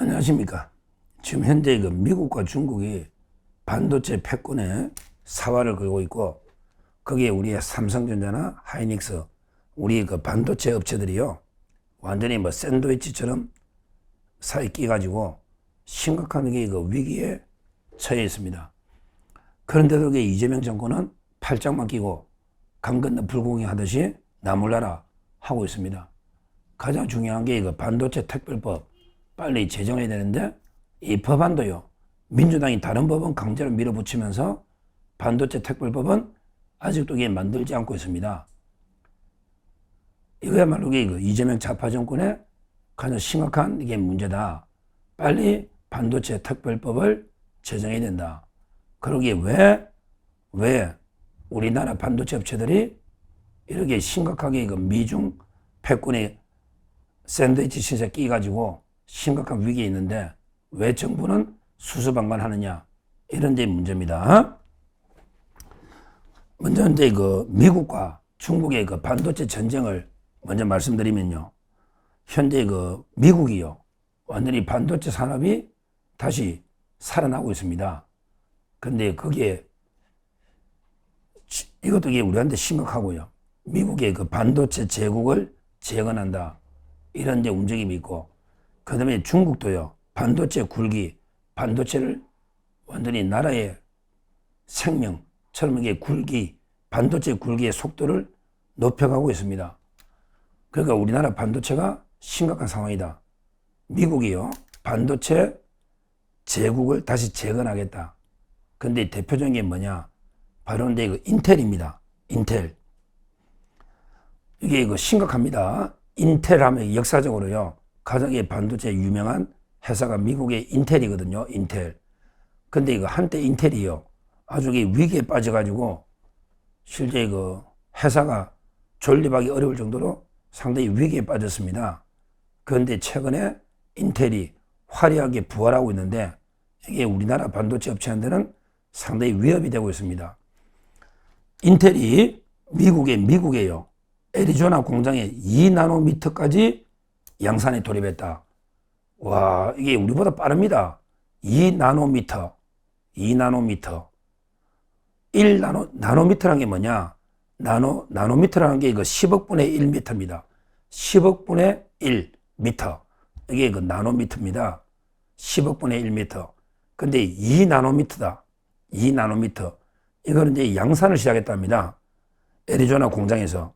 안녕하십니까. 지금 현재 미국과 중국이 반도체 패권에 사활을 걸고 있고, 거기에 우리의 삼성전자나 하이닉스, 우리 반도체 업체들이요, 완전히 샌드위치처럼 사이 끼가지고 심각한 위기에 처해 있습니다. 그런데도 이재명 정권은 팔짱만 끼고 강 건너 불공이 하듯이 나몰라라 하고 있습니다. 가장 중요한 게 반도체 특별법 빨리 제정해야 되는데, 이 법안도요, 민주당이 다른 법은 강제로 밀어붙이면서 반도체 특별법은 아직도 만들지 않고 있습니다. 이거야말로 이재명 좌파 정권의 가장 심각한 문제다. 빨리 반도체 특별법을 제정해야 된다. 그러기에 왜 우리나라 반도체 업체들이 이렇게 심각하게 미중 패권의 샌드위치 신세 끼가지고 심각한 위기에 있는데 왜 정부는 수수방관하느냐, 이런 데 문제입니다. 먼저 이제 미국과 중국의 반도체 전쟁을 먼저 말씀드리면요, 현재 미국이요, 완전히 반도체 산업이 다시 살아나고 있습니다. 근데 거기에 이것도 우리한테 심각하고요, 미국의 반도체 제국을 재건한다, 이런 이제 움직임이 있고, 그 다음에 중국도요, 반도체 굴기, 반도체를 완전히 나라의 생명처럼 반도체 굴기의 속도를 높여가고 있습니다. 그러니까 우리나라 반도체가 심각한 상황이다. 미국이요, 반도체 제국을 다시 재건하겠다. 근데 대표적인 게 뭐냐? 바로 이제 인텔입니다. 인텔. 이게 심각합니다. 인텔 하면 역사적으로요, 가장 반도체 유명한 회사가 미국의 인텔이거든요. 인텔. 근데 한때 인텔이요, 아주 위기에 빠져가지고 실제 회사가 존립하기 어려울 정도로 상당히 위기에 빠졌습니다. 그런데 최근에 인텔이 화려하게 부활하고 있는데, 이게 우리나라 반도체 업체한테는 상당히 위협이 되고 있습니다. 인텔이 미국에요, 애리조나 공장에 2나노미터까지 양산에 돌입했다. 와, 이게 우리보다 빠릅니다. 2나노미터. 1나노미터라는 게 뭐냐? 나노미터라는 게 10억 분의 1미터입니다. 10억 분의 1미터. 이게 나노미터입니다. 10억 분의 1미터. 근데 2나노미터다. 2나노미터. 이거는 이제 양산을 시작했답니다. 애리조나 공장에서.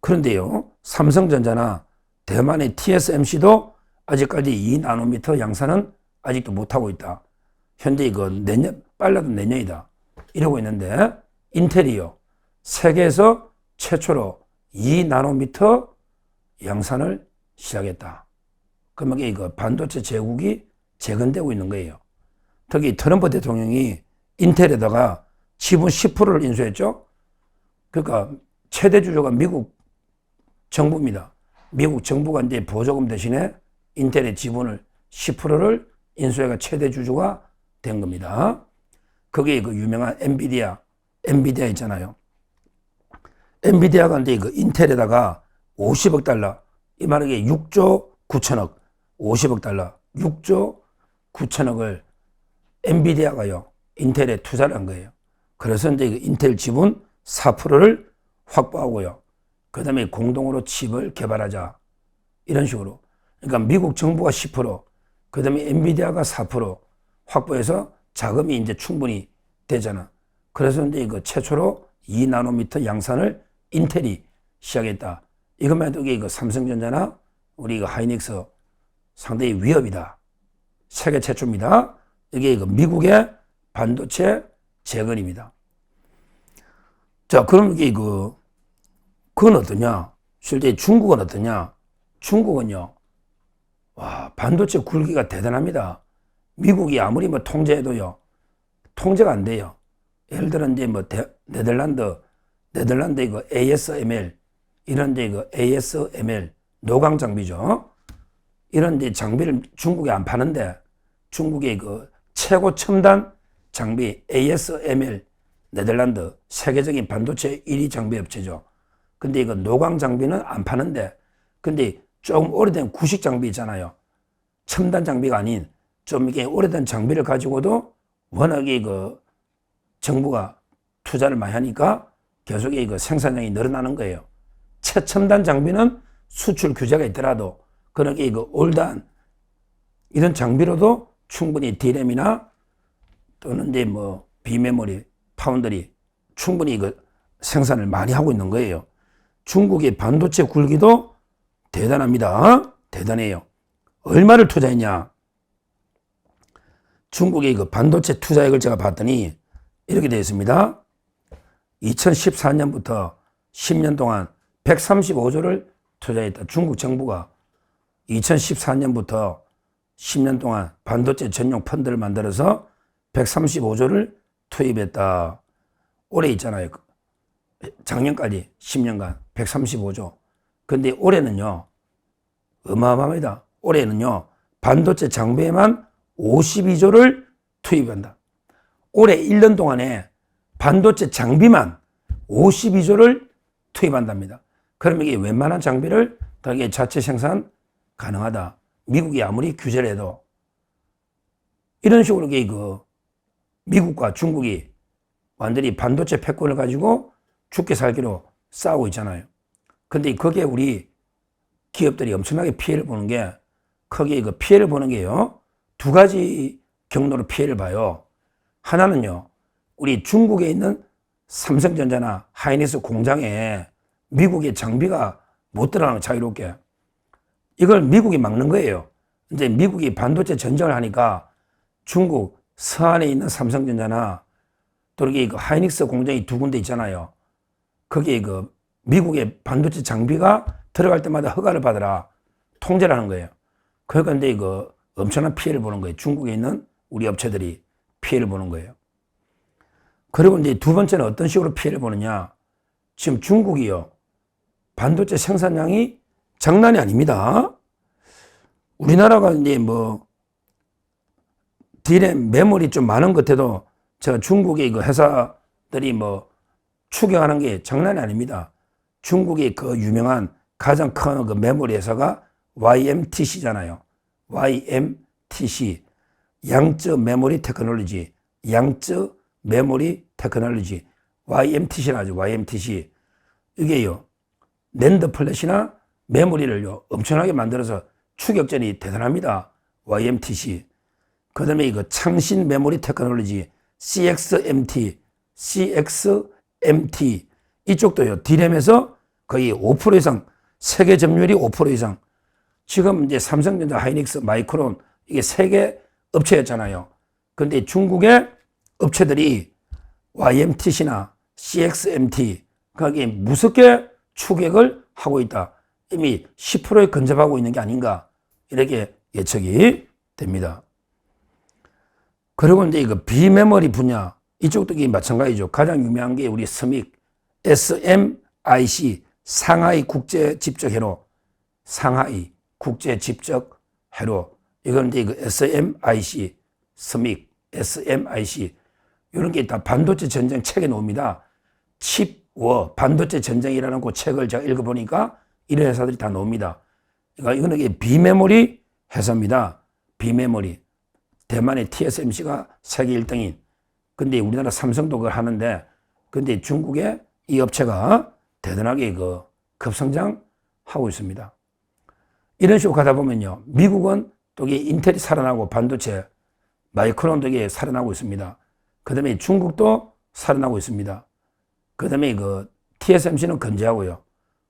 그런데요, 삼성전자나 대만의 TSMC도 아직까지 2나노미터 양산은 아직도 못하고 있다. 현재 빨라도 내년이다, 이러고 있는데, 인텔이요, 세계에서 최초로 2나노미터 양산을 시작했다. 그러면 이게 반도체 제국이 재건되고 있는 거예요. 특히 트럼프 대통령이 인텔에다가 지분 10%를 인수했죠. 그러니까 최대 주주가 미국 정부입니다. 미국 정부가 이제 보조금 대신에 인텔의 지분을 10%를 인수해가 최대 주주가 된 겁니다. 거기에 유명한 엔비디아 있잖아요. 엔비디아가 이제 인텔에다가 50억 달러, 이 말하기에 6조 9천억, 50억 달러, 6조 9천억을 엔비디아가요, 인텔에 투자를 한 거예요. 그래서 이제 인텔 지분 4%를 확보하고요, 그 다음에 공동으로 칩을 개발하자, 이런 식으로. 그러니까 미국 정부가 10%, 그 다음에 엔비디아가 4% 확보해서 자금이 이제 충분히 되잖아. 그래서 이제 최초로 2나노미터 양산을 인텔이 시작했다. 이것만 해도 삼성전자나 우리 하이닉스 상당히 위협이다. 세계 최초입니다. 이게 미국의 반도체 재건입니다. 자, 그럼 이게 그건 어떠냐? 실제 중국은 어떠냐? 중국은요, 와, 반도체 굴기가 대단합니다. 미국이 아무리 통제해도요, 통제가 안 돼요. 예를 들어 이제 네덜란드 ASML, 이런 ASML 노광 장비죠. 이런 장비를 중국에 안 파는데, 중국의 최고 첨단 장비 ASML, 네덜란드 세계적인 반도체 1위 장비 업체죠. 근데 노광 장비는 안 파는데, 근데 조금 오래된 구식 장비 있잖아요. 첨단 장비가 아닌 좀 이게 오래된 장비를 가지고도 워낙에 그 정부가 투자를 많이 하니까 계속 그 생산량이 늘어나는 거예요. 최첨단 장비는 수출 규제가 있더라도 그렇게 그 올드한 이런 장비로도 충분히 D램이나 또는 이제 뭐 비메모리, 파운드리 충분히 그 생산을 많이 하고 있는 거예요. 중국의 반도체 굴기도 대단합니다. 대단해요. 얼마를 투자했냐? 중국의 그 반도체 투자액을 제가 봤더니 이렇게 되어 있습니다. 2014년부터 10년 동안 135조를 투자했다. 중국 정부가 2014년부터 10년 동안 반도체 전용 펀드를 만들어서 135조를 투입했다. 올해 있잖아요. 작년까지 10년간 135조. 근데 올해는요, 어마어마합니다. 올해는요, 반도체 장비에만 52조를 투입한다. 올해 1년 동안에 반도체 장비만 52조를 투입한답니다. 그러면 이게 웬만한 장비를 다 이게 자체 생산 가능하다. 미국이 아무리 규제를 해도 이런 식으로 그 미국과 중국이 완전히 반도체 패권을 가지고 죽게 살기로 싸우고 있잖아요. 근데 거기에 우리 기업들이 엄청나게 피해를 보는 게 거기에 그 피해를 보는 게요. 두 가지 경로로 피해를 봐요. 하나는요. 우리 중국에 있는 삼성전자나 하이닉스 공장에 미국의 장비가 못 들어가는 자유롭게. 이걸 미국이 막는 거예요. 이제 미국이 반도체 전쟁을 하니까 중국 서안에 있는 삼성전자나 또 여기 그 하이닉스 공장이 두 군데 있잖아요. 거기에 그 미국의 반도체 장비가 들어갈 때마다 허가를 받으라 통제를 하는 거예요. 그러니까 이제 그 엄청난 피해를 보는 거예요. 중국에 있는 우리 업체들이 피해를 보는 거예요. 그리고 이제 두 번째는 어떤 식으로 피해를 보느냐. 지금 중국이요. 반도체 생산량이 장난이 아닙니다. 우리나라가 이제 뭐 D램 메모리 좀 많은 것 같아도 저 중국의 그 회사들이 뭐 추경하는 게 장난이 아닙니다. 중국의 그 유명한 가장 큰 그 메모리 회사가 YMTC잖아요. YMTC. 양적 메모리 테크놀로지. 양적 메모리 테크놀로지. YMTC라 하죠. YMTC. 이게요. 낸드 플래시나 메모리를요. 엄청나게 만들어서 추격전이 대단합니다. YMTC. 그 다음에 이거 창신 메모리 테크놀로지. CXMT. CXMT. 이쪽도요. D램에서 거의 5% 이상, 세계 점유율이 5% 이상. 지금 이제 삼성전자, 하이닉스, 마이크론, 이게 세계 업체였잖아요. 근데 중국의 업체들이 YMTC나 CXMT, 거기에 무섭게 추격을 하고 있다. 이미 10%에 근접하고 있는 게 아닌가. 이렇게 예측이 됩니다. 그리고 이제 이거 비메모리 분야, 이쪽도 마찬가지죠. 가장 유명한 게 우리 스믹, SMIC, 상하이 국제집적회로, 상하이 국제집적회로. 이건 이제 그 SMIC, 스믹, SMIC. 이런 게 다 반도체 전쟁 책에 나옵니다. 칩워, 반도체 전쟁이라는 그 책을 제가 읽어보니까 이런 회사들이 다 나옵니다. 그러니까 이거는 이게 비메모리 회사입니다. 비메모리. 대만의 TSMC가 세계 1등인. 근데 우리나라 삼성도 그걸 하는데, 근데 중국의 이 업체가 대단하게 그 급성장하고 있습니다. 이런 식으로 가다 보면요. 미국은 또 이게 인텔이 살아나고 반도체, 마이크론도 이게 살아나고 있습니다. 그 다음에 중국도 살아나고 있습니다. 그 다음에 그 TSMC는 건재하고요.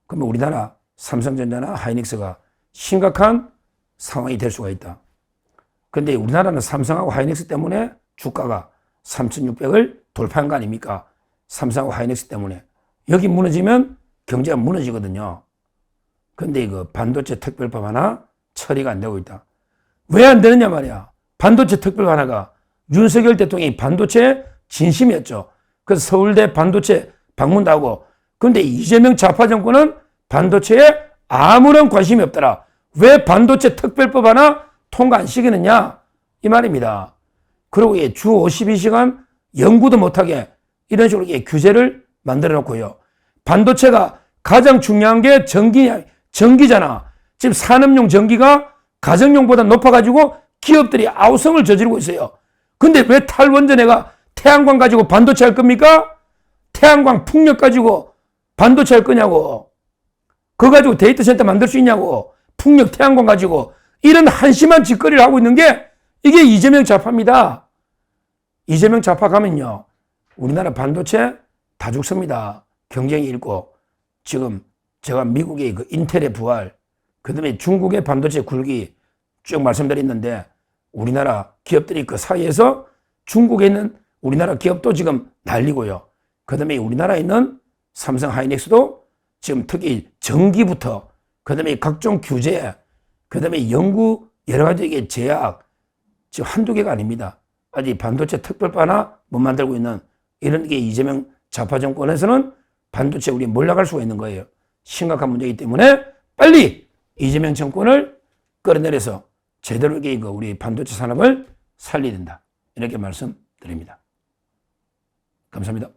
그러면 우리나라 삼성전자나 하이닉스가 심각한 상황이 될 수가 있다. 근데 우리나라는 삼성하고 하이닉스 때문에 주가가 3,600을 돌파한 거 아닙니까? 삼성하고 하이닉스 때문에. 여기 무너지면 경제가 무너지거든요. 근데 이거 반도체 특별법 하나 처리가 안 되고 있다. 왜 안 되느냐 말이야. 반도체 특별법 하나가 윤석열 대통령이 반도체 진심이었죠. 그래서 서울대 반도체 방문도 하고. 근데 이재명 좌파 정권은 반도체에 아무런 관심이 없더라. 왜 반도체 특별법 하나 통과 안 시키느냐? 이 말입니다. 그리고 주 52시간 연구도 못하게 이런 식으로 규제를 만들어 놓고요. 반도체가 가장 중요한 게 전기잖아. 지금 산업용 전기가 가정용보다 높아가지고 기업들이 아우성을 저지르고 있어요. 근데 왜 탈원전해가 태양광 가지고 반도체 할 겁니까? 태양광 풍력 가지고 반도체 할 거냐고. 그거 가지고 데이터 센터 만들 수 있냐고. 풍력 태양광 가지고. 이런 한심한 짓거리를 하고 있는 게 이게 이재명 좌파입니다. 이재명 좌파 가면요, 우리나라 반도체 다 죽습니다. 경쟁이 잃고. 지금 제가 미국의 그 인텔의 부활, 그 다음에 중국의 반도체 굴기 쭉 말씀드렸는데, 우리나라 기업들이 그 사이에서 중국에 있는 우리나라 기업도 지금 날리고요. 그 다음에 우리나라에 있는 삼성 하이닉스도 지금 특히 전기부터, 그 다음에 각종 규제, 그 다음에 연구 여러 가지 제약, 지금 한두 개가 아닙니다. 아직 반도체 특별바나 못 만들고 있는 이런 게 이재명 좌파 정권에서는 반도체 우리 몰락할 수가 있는 거예요. 심각한 문제이기 때문에 빨리 이재명 정권을 끌어내려서 제대로 우리 반도체 산업을 살려야 된다. 이렇게 말씀드립니다. 감사합니다.